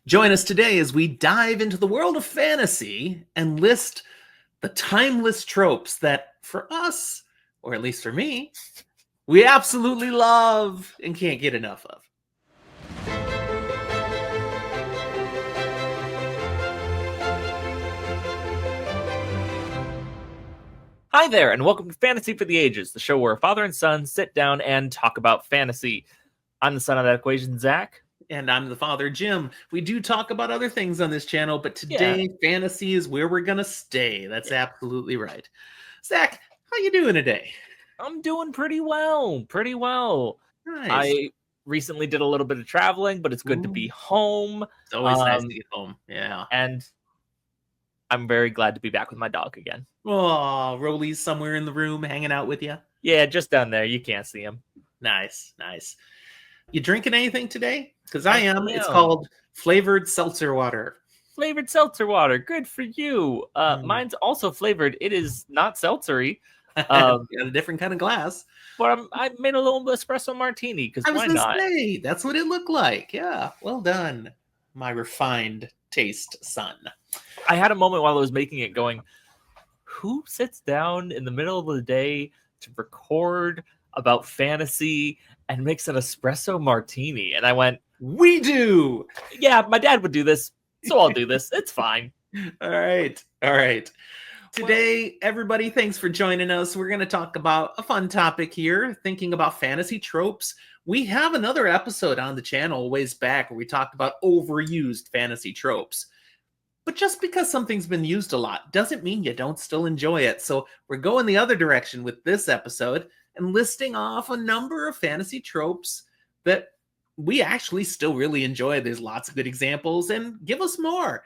Join us today as we dive into the world of fantasy and list the timeless tropes that, for us, or at least for me, we absolutely love and can't get enough of. Hi there, and welcome to Fantasy for the Ages, the show where a father and son sit down and talk about fantasy. I'm the son of that equation, Zach. And I'm the father, Jim. We do talk about other things on this channel, but today fantasy is where we're gonna stay. That's absolutely right. Zach, how you doing today? I'm doing pretty well. Nice. I recently did a little bit of traveling, but it's good to be home. It's always nice to get home. Yeah. And I'm very glad to be back with my dog again. Oh, Rolly's somewhere in the room hanging out with you? Yeah, just down there. You can't see him. Nice. You drinking anything today? Because I am. It's called flavored seltzer water. Flavored seltzer water. Good for you. Mine's also flavored. It is not seltzery. Got a different kind of glass. But I made a little espresso martini because why not? Say, that's what it looked like. Yeah, well done, my refined taste son. I had a moment while I was making it going, who sits down in the middle of the day to record about fantasy and makes an espresso martini? And I went, we do. Yeah, my dad would do this, so I'll do this. It's fine. All right. Today, everybody, thanks for joining us. We're going to talk about a fun topic here, thinking about fantasy tropes. We have another episode on the channel a ways back where we talked about overused fantasy tropes. But just because something's been used a lot doesn't mean you don't still enjoy it. So we're going the other direction with this episode and listing off a number of fantasy tropes that we actually still really enjoy. There's lots of good examples, and give us more.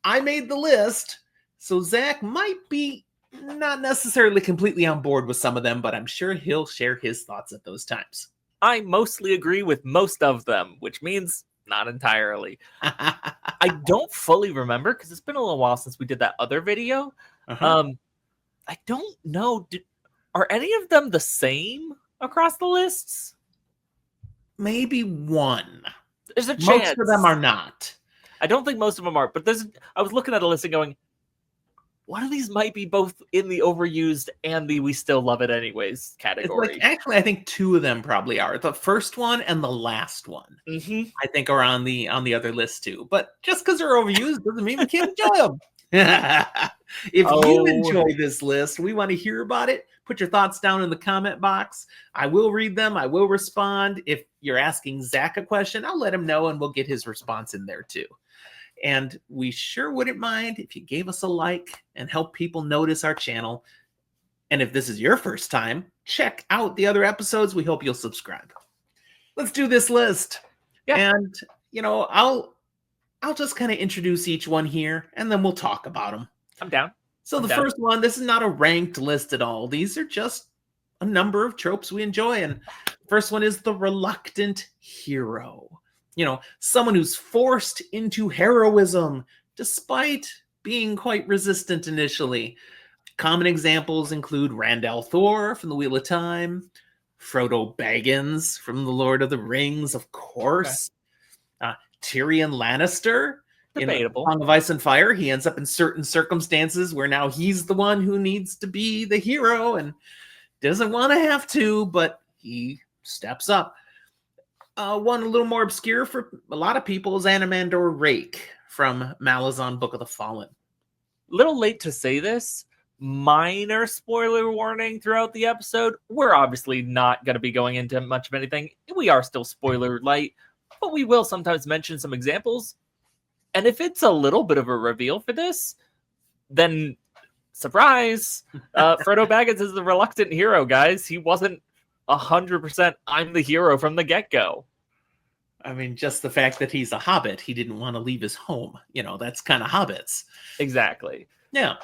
I made the list. So Zach might be not necessarily completely on board with some of them, but I'm sure he'll share his thoughts at those times. I mostly agree with most of them, which means not entirely. I don't fully remember because it's been a little while since we did that other video. I don't know. Are any of them the same across the lists? Maybe one. There's a chance. Most of them are not. I don't think most of them are, but I was looking at a list and going, one of these might be both in the overused and the we still love it anyways category. Actually, I think two of them probably are. The first one and the last one, I think, are on the other list too. But just because they're overused doesn't mean we can't enjoy them. If you enjoy this list, we want to hear about it. Put your thoughts down in the comment box. I will read them. I will respond. If you're asking Zach a question, I'll let him know and we'll get his response in there too. And we sure wouldn't mind if you gave us a like and help people notice our channel. And if this is your first time, check out the other episodes. We hope you'll subscribe. Let's do this list. Yeah. And, I'll just kind of introduce each one here, and then we'll talk about them. I'm down. So the first one, this is not a ranked list at all. These are just a number of tropes we enjoy. And first one is the reluctant hero. Someone who's forced into heroism despite being quite resistant initially. Common examples include Randall Thor from The Wheel of Time, Frodo Baggins from The Lord of the Rings, of course, Tyrion Lannister Debatable. In Song of Ice and Fire. He ends up in certain circumstances where now he's the one who needs to be the hero and doesn't want to have to, but he steps up. One a little more obscure for a lot of people is Animandor Rake from Malazan Book of the Fallen. Little late to say this. Minor spoiler warning throughout the episode. We're obviously not going to be going into much of anything. We are still spoiler light, but we will sometimes mention some examples. And if it's a little bit of a reveal for this, then surprise, Frodo Baggins is the reluctant hero, guys. He wasn't 100% I'm the hero from the get-go. I mean, just the fact that he's a hobbit, he didn't want to leave his home. That's kind of hobbits. Exactly. Yeah.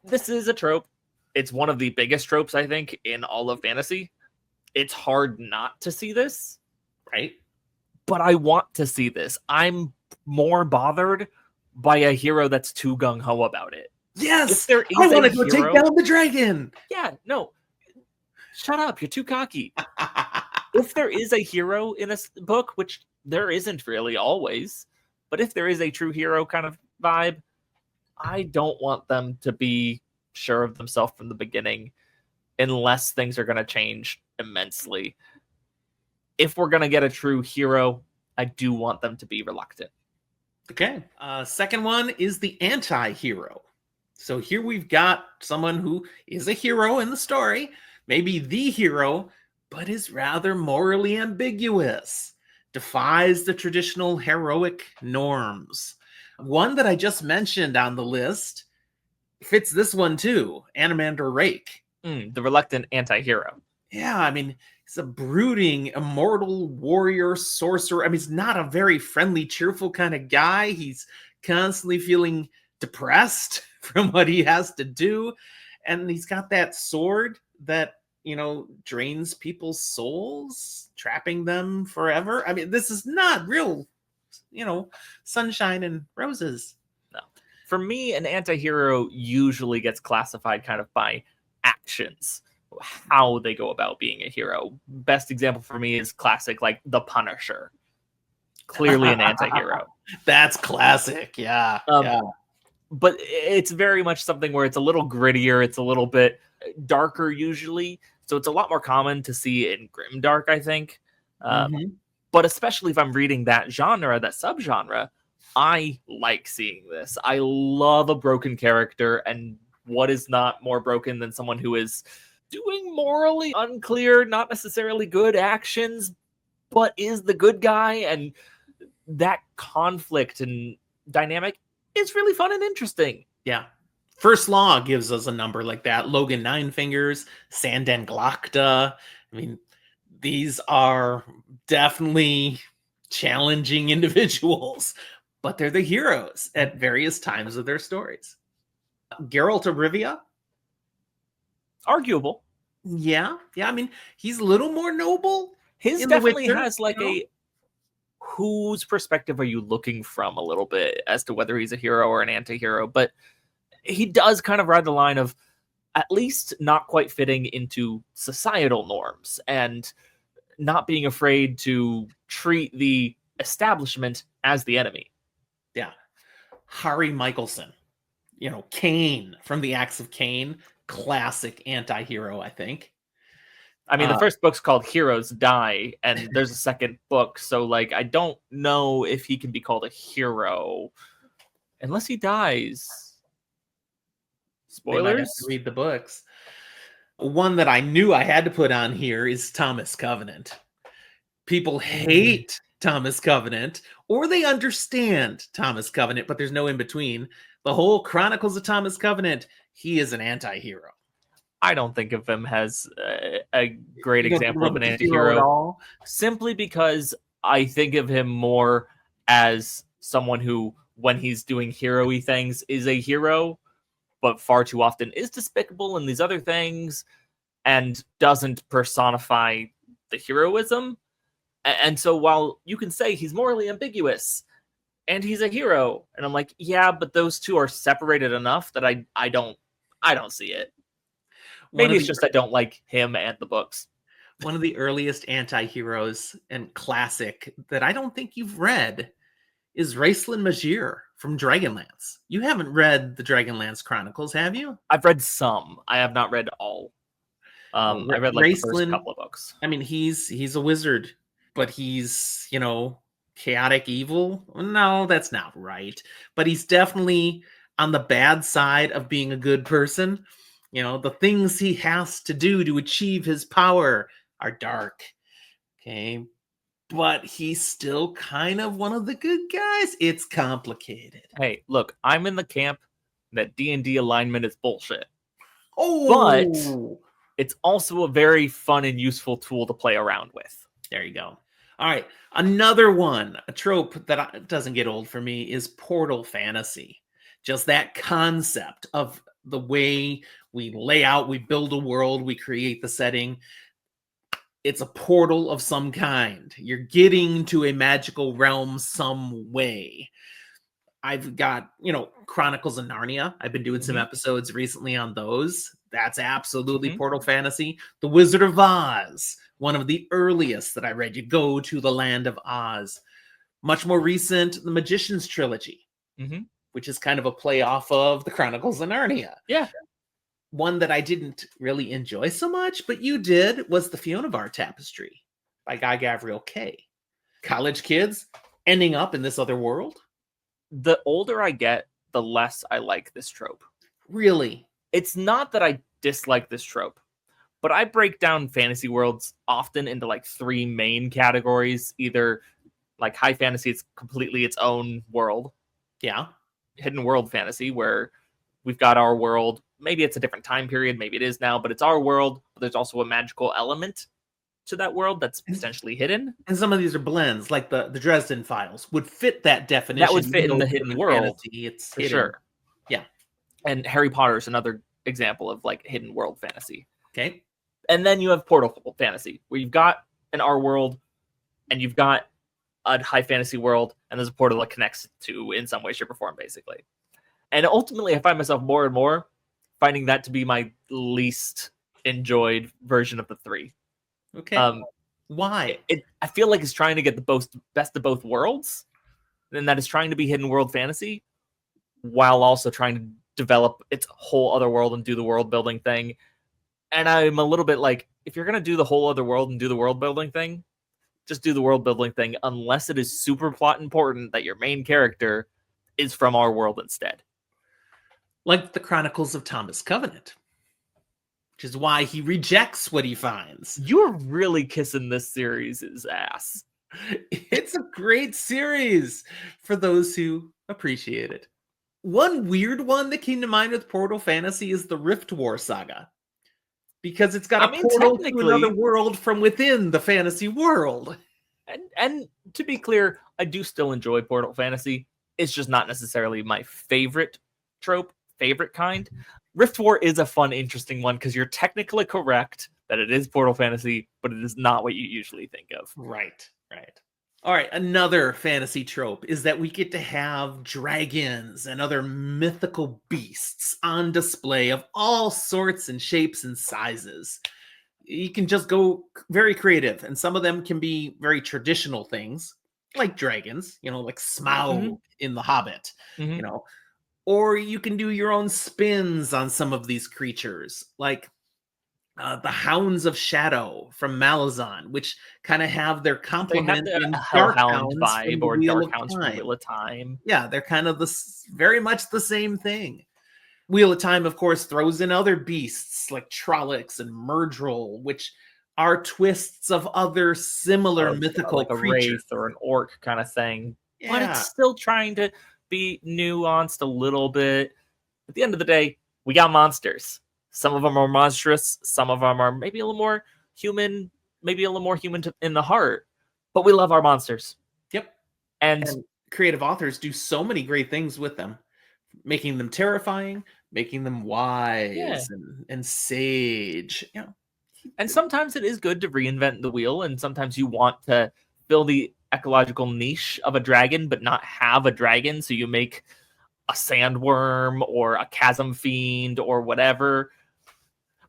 This is a trope. It's one of the biggest tropes, I think, in all of fantasy. It's hard not to see this. Right. But I want to see this. I'm more bothered by a hero that's too gung-ho about it. Yes! If there is I want to go take down the dragon! Yeah, no. Shut up, you're too cocky. If there is a hero in a book, which there isn't really always, But if there is a true hero kind of vibe, I don't want them to be sure of themselves from the beginning unless things are going to change immensely. If we're going to get a true hero, I do want them to be reluctant. Okay. Second one is the anti-hero. So here we've got someone who is a hero in the story, maybe the hero, but is rather morally ambiguous, defies the traditional heroic norms. One that I just mentioned on the list fits this one too, Animander Rake. The reluctant anti-hero. Yeah, I mean, he's a brooding, immortal warrior sorcerer. I mean, he's not a very friendly, cheerful kind of guy. He's constantly feeling depressed from what he has to do. And he's got that sword that, drains people's souls, trapping them forever. I mean, this is not real, sunshine and roses. No. For me, an anti-hero usually gets classified kind of by actions, how they go about being a hero. Best example for me is classic, like The Punisher. Clearly an anti-hero. That's classic, yeah. But it's very much something where it's a little grittier, it's a little bit darker usually, so it's a lot more common to see in grimdark, I think. But especially if I'm reading that genre, that subgenre, I like seeing this. I love a broken character, and what is not more broken than someone who is doing morally unclear, not necessarily good actions, but is the good guy, and that conflict and dynamic is really fun and interesting. Yeah. First Law gives us a number like that. Logan Ninefingers, Sandan Glokta. I mean, these are definitely challenging individuals, but they're the heroes at various times of their stories. Geralt of Rivia. Arguable. Yeah. I mean, he's a little more noble. His definitely has like a whose perspective are you looking from a little bit as to whether he's a hero or an anti-hero, but he does kind of ride the line of at least not quite fitting into societal norms and not being afraid to treat the establishment as the enemy. Yeah. Harry Michelson, Cain from the Acts of Cain, classic anti-hero, I think. I mean, the first book's called Heroes Die, and there's a second book, so I don't know if he can be called a hero unless he dies. Spoilers? They might have to read the books. One that I knew I had to put on here is Thomas Covenant. People hate Thomas Covenant, or they understand Thomas Covenant, but there's no in between. The whole Chronicles of Thomas Covenant, he is an anti-hero. I don't think of him as a great example of an anti-hero, simply because I think of him more as someone who, when he's doing hero-y things, is a hero, but far too often is despicable in these other things and doesn't personify the heroism. And so while you can say he's morally ambiguous and he's a hero, and I'm like, yeah, but those two are separated enough that I don't see it. Maybe it's just I don't like him and the books. One of the earliest anti-heroes and classic that I don't think you've read is Raistlin Majir from Dragonlance. You haven't read the Dragonlance Chronicles, have you? I've read some. I have not read all. I read the first couple of books. I mean, he's a wizard, but he's, chaotic evil. No, that's not right. But he's definitely on the bad side of being a good person. The things he has to do to achieve his power are dark. Okay. But he's still kind of one of the good guys. It's complicated. Hey, look, I'm in the camp that D&D alignment is bullshit. Oh, but it's also a very fun and useful tool to play around with. There you go. All right. Another one, a trope that doesn't get old for me, is portal fantasy. Just that concept of the way we lay out, we build a world, we create the setting. It's a portal of some kind. You're getting to a magical realm some way. I've got, Chronicles of Narnia. I've been doing some episodes recently on those. That's absolutely portal fantasy. The Wizard of Oz, one of the earliest that I read. You go to the land of Oz. Much more recent, the Magician's Trilogy, which is kind of a play off of the Chronicles of Narnia. Yeah. One that I didn't really enjoy so much, but you did, was the Fionavar Tapestry by Guy Gavriel Kay. College kids ending up in this other world. The older I get, the less I like this trope. Really? It's not that I dislike this trope, but I break down fantasy worlds often into like 3 main categories. Either like high fantasy, it's completely its own world. Yeah. Hidden world fantasy, where we've got our world. Maybe it's a different time period. Maybe it is now, but it's our world. But there's also a magical element to that world that's potentially hidden. And some of these are blends, like the Dresden Files would fit that definition. That would fit in the hidden world. Fantasy, it's for hidden. Sure. Yeah. And Harry Potter is another example of like hidden world fantasy. Okay. And then you have portal fantasy, where you've got an our world and you've got a high fantasy world, and there's a portal that connects to in some way, shape, or form, basically. And ultimately, I find myself more and more finding that to be my least enjoyed version of the 3. Okay. Why? I feel like it's trying to get the best of both worlds, and that is trying to be hidden world fantasy, while also trying to develop its whole other world and do the world building thing. And I'm a little bit like, if you're going to do the whole other world and do the world building thing, just do the world building thing, unless it is super plot important that your main character is from our world instead. Like the Chronicles of Thomas Covenant, which is why he rejects what he finds. You're really kissing this series' ass. It's a great series for those who appreciate it. One weird one that came to mind with Portal Fantasy is the Rift War saga, because it's got a portal to another world from within the fantasy world. And to be clear, I do still enjoy Portal Fantasy. It's just not necessarily my favorite trope, favorite kind. Rift War is a fun, interesting one, because you're technically correct that it is Portal Fantasy, but it is not what you usually think of. Right. All right, another fantasy trope is that we get to have dragons and other mythical beasts on display of all sorts and shapes and sizes. You can just go very creative, and some of them can be very traditional things, like dragons, like Smaug in The Hobbit, or you can do your own spins on some of these creatures, like the Hounds of Shadow from Malazan, which kind of have their complement in Hellhound vibe, or Dark Hounds from Wheel of Time. Yeah, they're kind of very much the same thing. Wheel of Time, of course, throws in other beasts like Trollocs and Myrddraal, which are twists of other similar mythical like creatures. A wraith or an orc kind of thing. Yeah. But it's still trying to be nuanced a little bit. At the end of the day, we got monsters. Some of them are monstrous. Some of them are maybe a little more human, in the heart. But we love our monsters. Yep. And creative authors do so many great things with them, making them terrifying, making them wise and sage. And sometimes it is good to reinvent the wheel, and sometimes you want to fill the ecological niche of a dragon, but not have a dragon. So you make a sandworm or a chasm fiend or whatever.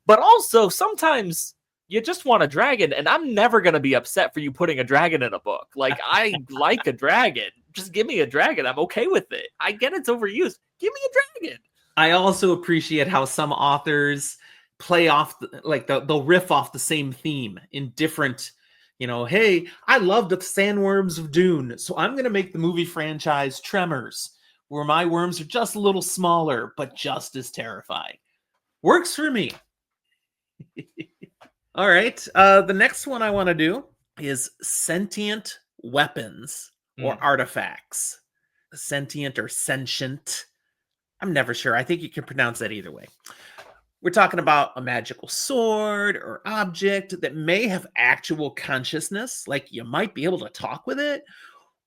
But also, sometimes you just want a dragon, and I'm never going to be upset for you putting a dragon in a book. Like, I like a dragon. Just give me a dragon. I'm okay with it. I get it's overused. Give me a dragon. I also appreciate how some authors play off, they'll riff off the same theme in different, hey, I love the sandworms of Dune, so I'm going to make the movie franchise Tremors, where my worms are just a little smaller, but just as terrifying. Works for me. All right. The next one I want to do is sentient weapons or artifacts. Sentient or sentient. I'm never sure. I think you can pronounce that either way. We're talking about a magical sword or object that may have actual consciousness, like you might be able to talk with it,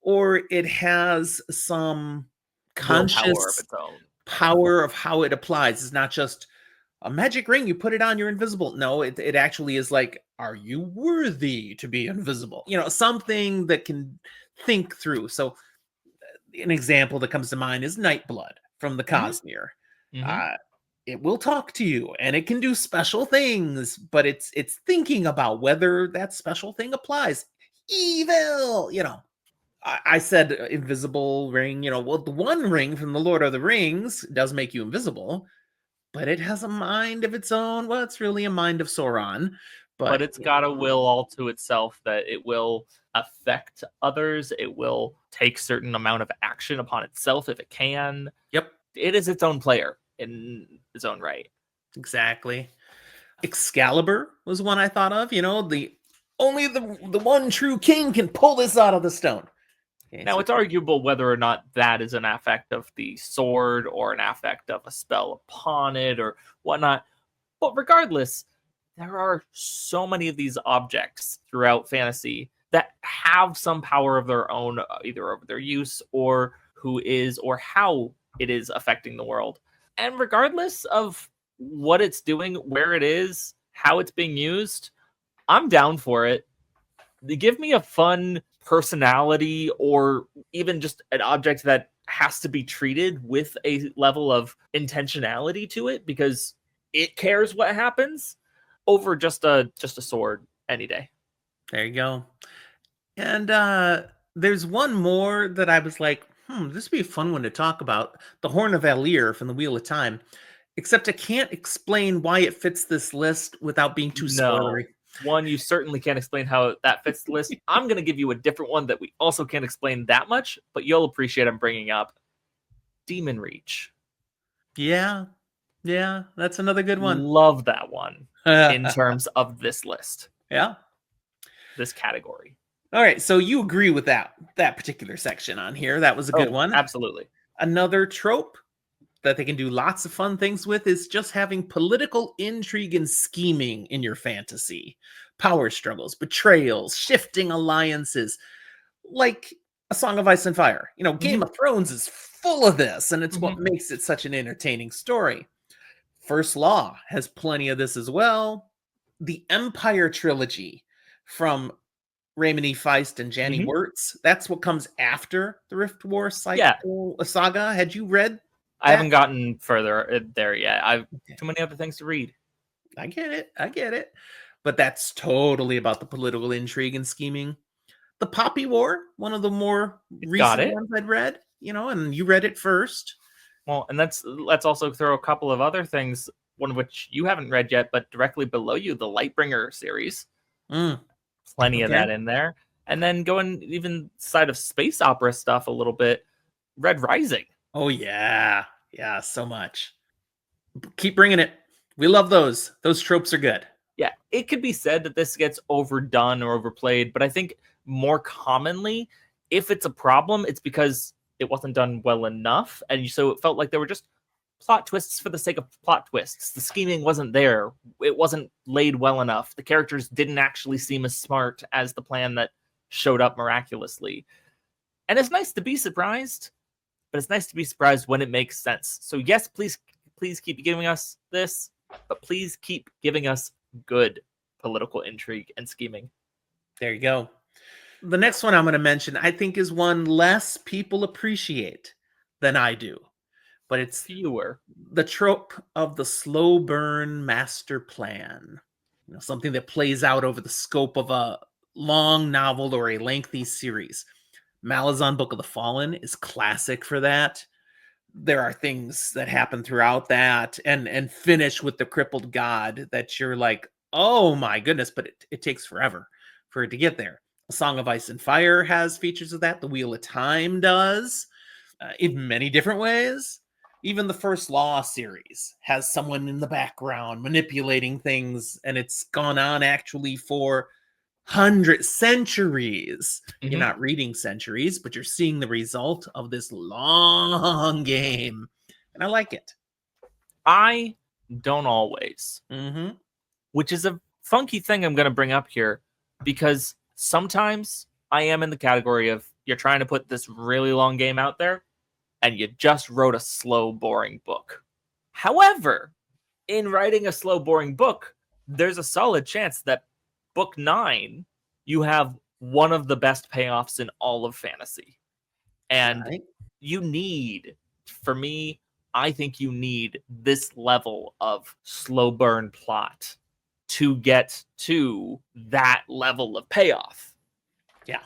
or it has some conscious power of how it applies. It's not just a magic ring, you put it on, you're invisible. No, it actually is like, are you worthy to be invisible? Something that can think through. So an example that comes to mind is Nightblood from the Cosmere. It will talk to you, and it can do special things, but it's thinking about whether that special thing applies. Evil, I said invisible ring, well, the one ring from the Lord of the Rings does make you invisible, but it has a mind of its own. Well, it's really a mind of Sauron, but but it's got a will all to itself that it will affect others. It will take certain amount of action upon itself if it can. yep, It is its own player in its own right. exactly. Excalibur was one I thought of. The only the one true king can pull this out of the stone. Okay, Now, so it's arguable whether or not that is an affect of the sword or an affect of a spell upon it or whatnot. But regardless, there are so many of these objects throughout fantasy that have some power of their own, either over their use or who is or how it is affecting the world. And regardless of what it's doing, where it is, how it's being used, I'm down for it. Give me a fun personality or even just an object that has to be treated with a level of intentionality to it because it cares what happens over just a sword any day. there you go. And there's one more that I was like, this would be a fun one to talk about. The Horn of Alir from the Wheel of Time. Except I can't explain why it fits this list without being too spoilery. No. One, you certainly can't explain how that fits the list. I'm going to give you a different one that we also can't explain that much, but you'll appreciate I'm bringing up. Demon Reach. Yeah, that's another good one. Love that one in terms of this list. Yeah. This category. All right, so you agree with that particular section on here. That was a good one. Absolutely. Another trope that they can do lots of fun things with is just having political intrigue and scheming in your fantasy. Power struggles, betrayals, shifting alliances, like A Song of Ice and Fire. Game of Thrones is full of this, and it's what makes it such an entertaining story. First Law has plenty of this as well. The Empire trilogy from Raymond E. Feist and Janny Wirtz, that's what comes after the Rift War saga. Had you read that? I haven't gotten further there yet. I've too many other things to read. I get it. But that's totally about the political intrigue and scheming. The Poppy War, one of the more recent ones I'd read, and you read it first. Well, and let's also throw a couple of other things, one of which you haven't read yet, but directly below you, the Lightbringer series. Plenty of that in there. And then going even side of space opera stuff a little bit, Red Rising. Oh, yeah. Yeah, so much. Keep bringing it. We love those. Those tropes are good. Yeah, it could be said that this gets overdone or overplayed, but I think more commonly, if it's a problem, it's because it wasn't done well enough. And so it felt like there were just plot twists for the sake of plot twists. The scheming wasn't there. It wasn't laid well enough. The characters didn't actually seem as smart as the plan that showed up miraculously. And it's nice to be surprised, but it's nice to be surprised when it makes sense. So yes, please keep giving us this, but please keep giving us good political intrigue and scheming. There you go. The next one I'm going to mention, I think, is one less people appreciate than I do. But it's fewer. The trope of the slow burn master plan. Something that plays out over the scope of a long novel or a lengthy series. Malazan Book of the Fallen is classic for that. There are things that happen throughout that and finish with the crippled god that you're like, oh my goodness, but it takes forever for it to get there. A Song of Ice and Fire has features of that. The Wheel of Time does in many different ways. Even the First Law series has someone in the background manipulating things, and it's gone on actually for centuries. You're not reading centuries, but you're seeing the result of this long game. And I like it. I don't always. Which is a funky thing I'm going to bring up here, because sometimes I am in the category of you're trying to put this really long game out there, and you just wrote a slow, boring book. However, in writing a slow, boring book, there's a solid chance that book 9, you have one of the best payoffs in all of fantasy. And you need, for me, I think you need this level of slow burn plot to get to that level of payoff. Yeah.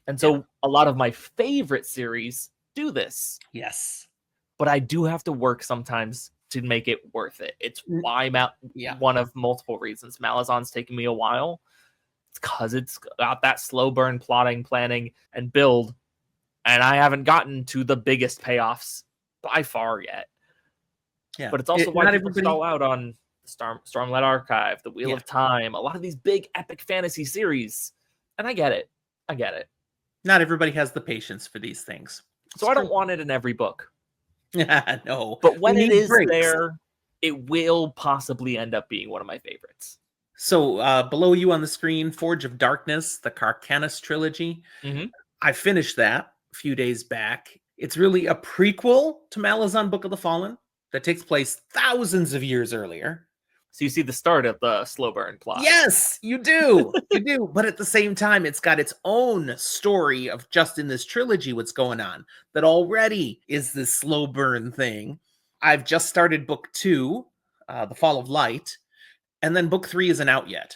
And so a lot of my favorite series do this. Yes. But I do have to work sometimes to make it worth it. It's why one of multiple reasons Malazan's taking me a while. It's because it's got that slow burn plotting, planning, and build. And I haven't gotten to the biggest payoffs by far yet. Yeah. But it's also why people stall out on Stormlight Archive, The Wheel of Time, a lot of these big epic fantasy series. And I get it. Not everybody has the patience for these things. So I don't want it in every book. No. But when it is there, it will possibly end up being one of my favorites. So below you on the screen, Forge of Darkness, the Carcanus trilogy. Mm-hmm. I finished that a few days back. It's really a prequel to Malazan Book of the Fallen that takes place thousands of years earlier. So you see the start of the slow burn plot. Yes, you do. You do. But at the same time, it's got its own story of just in this trilogy what's going on that already is this slow burn thing. I've just started book 2, The Fall of Light, and then book 3 isn't out yet.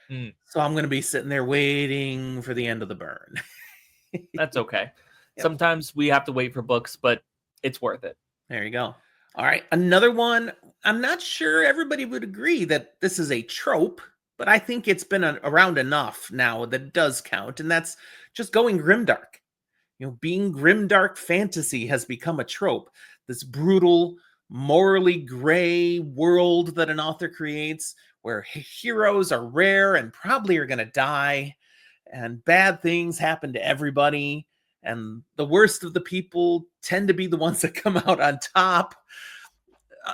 So I'm going to be sitting there waiting for the end of the burn. That's okay. Yep. Sometimes we have to wait for books, but it's worth it. There you go. All right, another one. I'm not sure everybody would agree that this is a trope, but I think it's been around enough now that it does count, and that's just going grimdark. Being grimdark fantasy has become a trope. This brutal, morally gray world that an author creates where heroes are rare and probably are going to die, and bad things happen to everybody, and the worst of the people tend to be the ones that come out on top.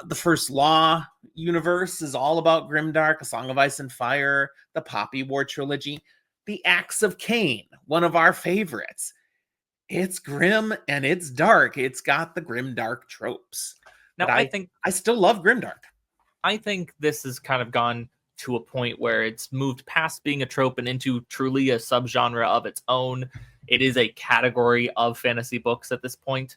The First Law universe is all about grimdark, A Song of Ice and Fire, the Poppy War trilogy, the Acts of Cain, one of our favorites. It's grim and it's dark. It's got the grimdark tropes. Now, I think I still love grimdark. I think this has kind of gone to a point where it's moved past being a trope and into truly a subgenre of its own. It is a category of fantasy books at this point.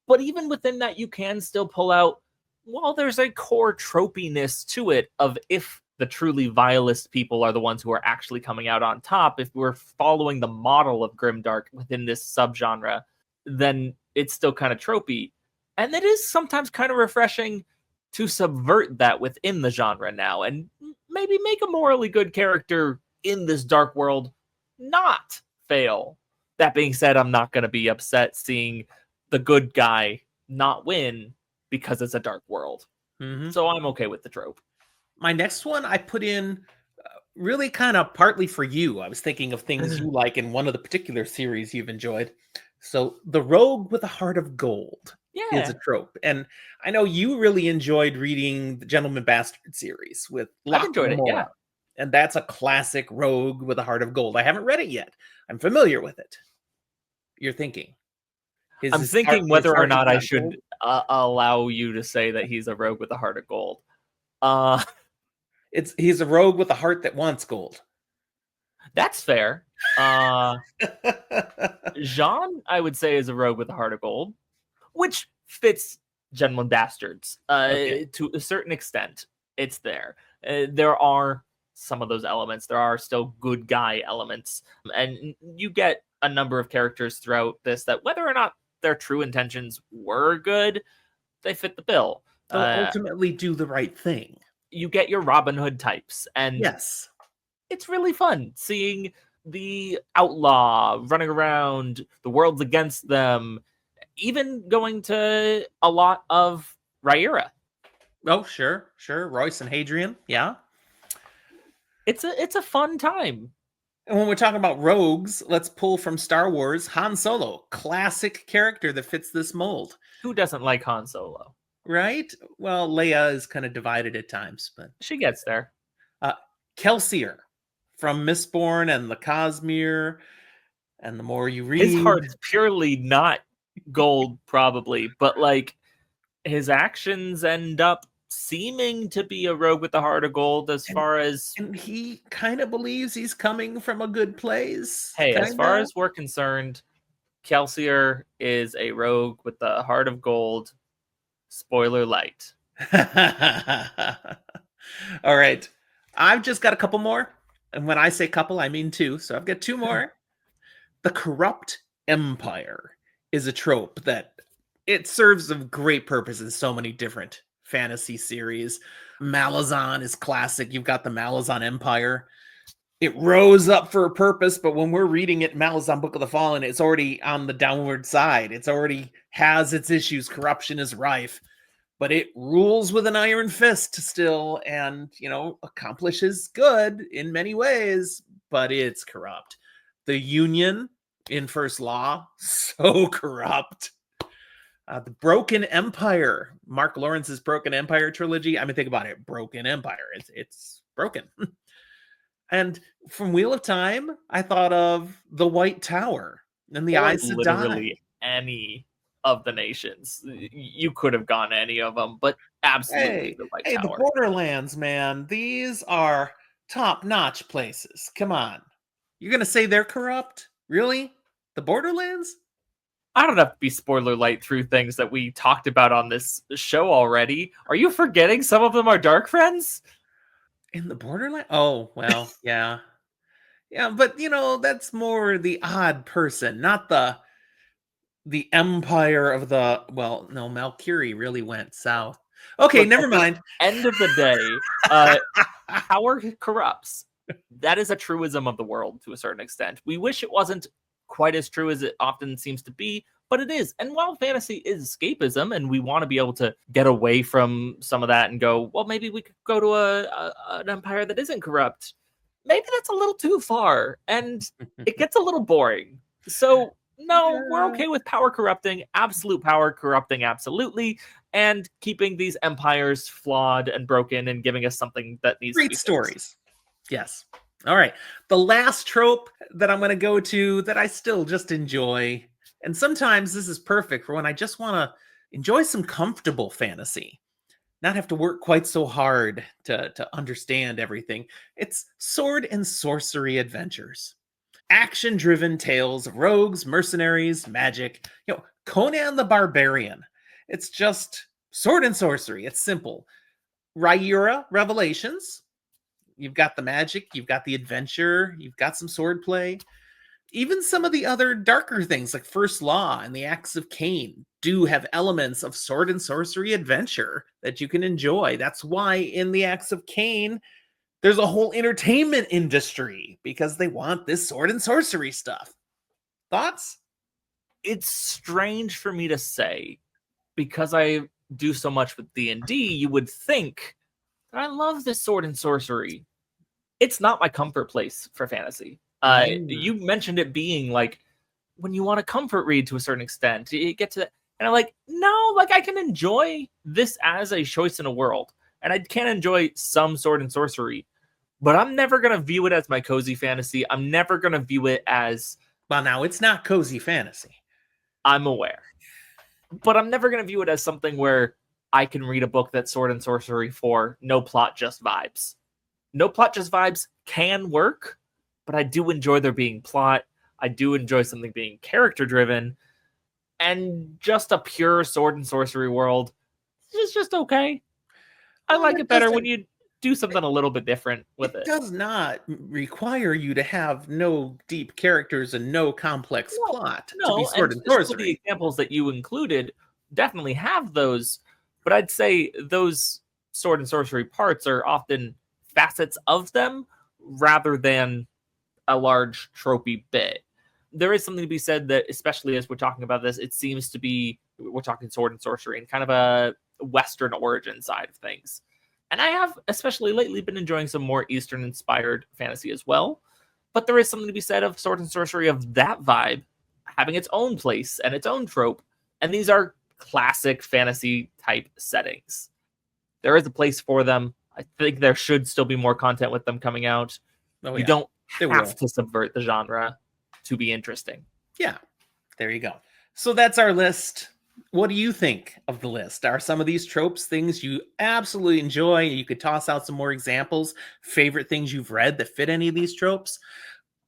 But even within that, you can still pull out, well, there's a core tropiness to it of if the truly vilest people are the ones who are actually coming out on top, if we're following the model of grimdark within this subgenre, then it's still kind of tropey. And it is sometimes kind of refreshing to subvert that within the genre now and maybe make a morally good character in this dark world not fail. That being said, I'm not going to be upset seeing the good guy not win because it's a dark world. Mm-hmm. So I'm okay with the trope. My next one I put in really kind of partly for you. I was thinking of things you like in one of the particular series you've enjoyed. So The Rogue with a Heart of Gold is a trope. And I know you really enjoyed reading the Gentleman Bastard series with I've enjoyed it, yeah. And that's a classic rogue with a heart of gold. I haven't read it yet. I'm familiar with it. You're thinking. I'm thinking whether or not I should allow you to say that he's a rogue with a heart of gold. He's a rogue with a heart that wants gold. That's fair. Jean, I would say, is a rogue with a heart of gold, which fits Gentleman Bastards to a certain extent. It's there. There are some of those elements. There are still good guy elements, and you get a number of characters throughout this that, whether or not their true intentions were good, they fit the bill. They'll ultimately do the right thing. You get your Robin Hood types, and yes, it's really fun seeing the outlaw running around, the world's against them, even going to a lot of Rhaenyra. Oh, sure. Royce and Hadrian, yeah. It's a fun time. And when we're talking about rogues, let's pull from Star Wars, Han Solo, classic character that fits this mold. Who doesn't like Han Solo? Right? Well, Leia is kind of divided at times, but she gets there. Kelsier from Mistborn and the Cosmere, and the more you read, his heart's purely not gold, probably, but like his actions end up seeming to be a rogue with the heart of gold as far as... And he kind of believes he's coming from a good place. Hey, kinda. As far as we're concerned, Kelsier is a rogue with the heart of gold. Spoiler light. All right. I've just got a couple more. And when I say couple, I mean two. So I've got two more. The corrupt empire is a trope that it serves a great purpose in so many different fantasy series. Malazan is classic. You've got the Malazan Empire. It rose up for a purpose, but when we're reading it, Malazan Book of the Fallen, it's already on the downward side. It's already has its issues. Corruption is rife, but it rules with an iron fist still, and accomplishes good in many ways, but it's corrupt. The Union in First Law, so corrupt. The Broken Empire, Mark Lawrence's Broken Empire trilogy. I mean, think about it. Broken Empire. It's broken. And from Wheel of Time, I thought of The White Tower and the Eyes of literally any of the nations. You could have gone any of them, but absolutely the White Tower. The Borderlands, man. These are top-notch places. Come on. You're going to say they're corrupt? Really? The Borderlands? I don't have to be spoiler light through things that we talked about on this show already. Are you forgetting some of them are Dark Friends? In the Borderlands? Oh, well, yeah. Yeah, but, that's more the odd person, not the empire of the... Well, no, Valkyrie really went south. Okay, look, never mind. End of the day, power corrupts. That is a truism of the world to a certain extent. We wish it wasn't quite as true as it often seems to be, but it is. And while fantasy is escapism and we want to be able to get away from some of that and go, well, maybe we could go to an empire that isn't corrupt, maybe that's a little too far and it gets a little boring. So no, we're okay with power corrupting, absolute power corrupting absolutely, and keeping these empires flawed and broken and giving us something that needs great to be stories fixed. Yes. All right. The last trope that I'm going to go to that I still just enjoy, and sometimes this is perfect for when I just want to enjoy some comfortable fantasy, not have to work quite so hard to understand everything. It's sword and sorcery adventures. Action-driven tales of rogues, mercenaries, magic. Conan the Barbarian. It's just sword and sorcery. It's simple. Rhaenyra Revelations. You've got the magic, you've got the adventure, you've got some swordplay. Even some of the other darker things like First Law and the Acts of Cain do have elements of sword and sorcery adventure that you can enjoy. That's why in the Acts of Cain, there's a whole entertainment industry because they want this sword and sorcery stuff. Thoughts? It's strange for me to say because I do so much with D&D, you would think I love this sword and sorcery. It's not my comfort place for fantasy. You mentioned it being like when you want a comfort read to a certain extent. You get to that, and I'm like, no, like I can enjoy this as a choice in a world, and I can enjoy some sword and sorcery, but I'm never gonna view it as my cozy fantasy. I'm never gonna view it as well. Now it's not cozy fantasy. I'm aware, but I'm never gonna view it as something where I can read a book that's sword and sorcery for no plot, just vibes. No plot, just vibes can work, but I do enjoy there being plot. I do enjoy something being character driven, and just a pure sword and sorcery world is just okay. I like it better when you do something a little bit different with it. It does not require you to have no deep characters and no complex plot to be sword and sorcery. The examples that you included definitely have those. But I'd say those sword and sorcery parts are often facets of them rather than a large tropey bit. There is something to be said that, especially as we're talking about this, it seems to be, we're talking sword and sorcery and kind of a Western origin side of things. And I have, especially lately, been enjoying some more Eastern-inspired fantasy as well. But there is something to be said of sword and sorcery of that vibe having its own place and its own trope. And these are classic fantasy type settings. There is a place for them. I think there should still be more content with them coming out. You don't have to subvert the genre to be interesting. Yeah, there you go. So that's our list. What do you think of the list? Are some of these tropes things you absolutely enjoy? You could toss out some more examples, favorite things you've read that fit any of these tropes.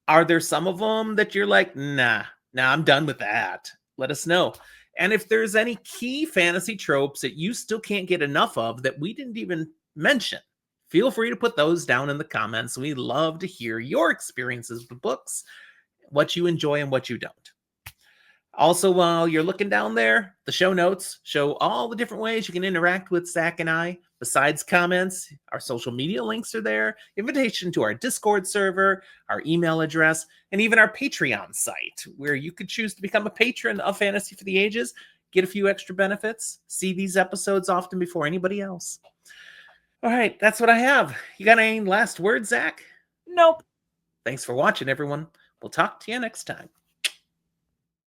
Are there some of them that you're like, nah, I'm done with that? Let us know. And if there's any key fantasy tropes that you still can't get enough of that we didn't even mention, feel free to put those down in the comments. We love to hear your experiences with books. what you enjoy and what you don't. Also, while you're looking down there, the show notes show all the different ways you can interact with Zach and I. Besides comments, our social media links are there, invitation to our Discord server, our email address, and even our Patreon site, where you could choose to become a patron of Fantasy for the Ages, get a few extra benefits, see these episodes often before anybody else. All right, that's what I have. You got any last words, Zach? Nope. Thanks for watching, everyone. We'll talk to you next time.